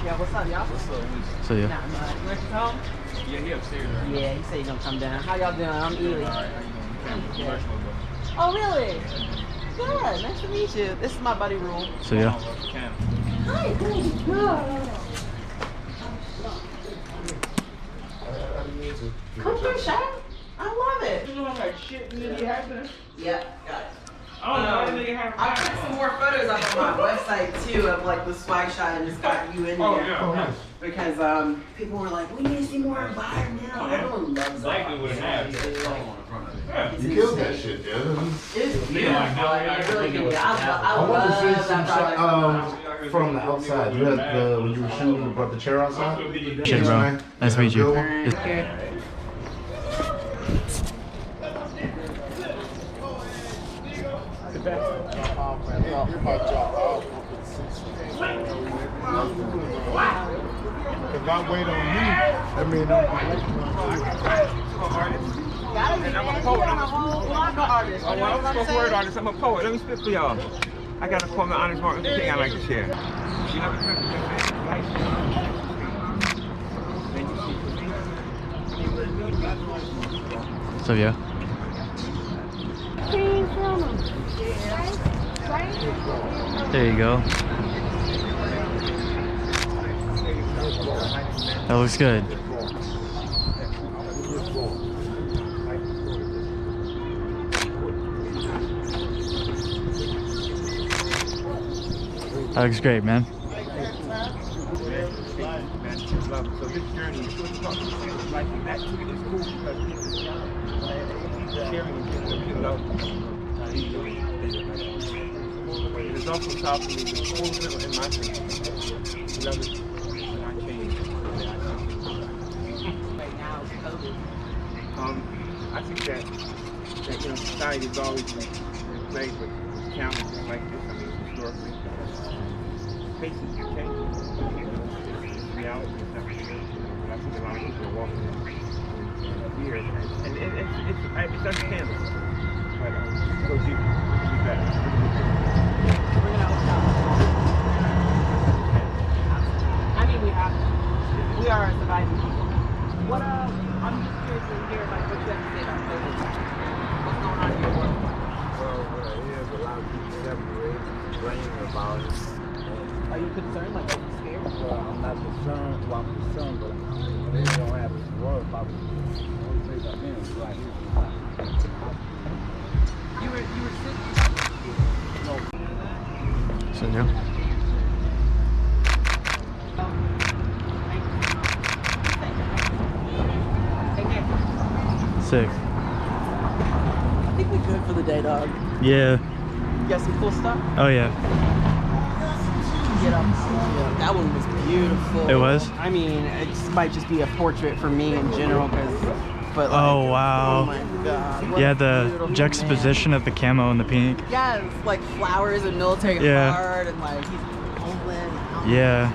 Yeah, what's up, y'all? What's up? So yeah. Not much. Where's his home? Yeah, he upstairs. Right? Yeah, he said he's gonna come down. How y'all doing? I'm Eley. Alright, how you doing? Oh, really? Good. Nice to meet you. This is my buddy Ruehl. So yeah. Hi, good. Come through, Shaq. I love it. You know how like shit really happening? Yep, got it. I I put some more photos up on my website too of like the swag shot and just got you in there. Oh, yeah. Because people were like, we need to see more environmental. Everyone loves that. Exactly what it has. You killed that shit, dude. It's beautiful. It really good. I I wanted to see love some that project. from the outside. You had the when you were shooting, you brought the chair outside. Shit, bro. Nice to meet you. If I wait on you, I mean, I'm a poet. I'm a spoken word artist. I'm a poet. Let me spit for y'all. I got a poem of Honest Martin Luther King I like to share. You know the So yeah. There you go. That looks good. That looks great, man. So this journey is like that too is cool because sharing and giving people love. It is also taught me the full middle in my thinking. Love it. And I change. Right now, it's COVID. I think that you know society has always been plagued with challenges like this. I mean historically, faces are changing. It's reality. It's not real. But I think a lot of people are walking in fear, and it's understandable. But go deeper. Be better. We're gonna I mean, we have to. We are surviving people. What, I'm just curious to hear like what you have to say about COVID. What's going on in your world? Well, what I hear is a lot of people separate, complaining about it. Are you concerned? Like, are you scared? Well, I'm not concerned. Well, I'm concerned, but they don't have to worry about it. The only place I've been is right here. You were sick? No. So yeah. Sick. I think we're good for the day, dog. Yeah. You got some cool stuff? Oh yeah. Get up. Yeah, that one was beautiful. It was? I mean, it might just be a portrait for me in general, but like, Oh wow. oh my god. What Yeah, a the beautiful juxtaposition man. of the camo and the pink. Yeah, it's like flowers and military Yeah. heart and like he's Poland. Yeah.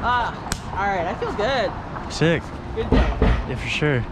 All right, I feel good. Sick. Good day. Yeah, for sure.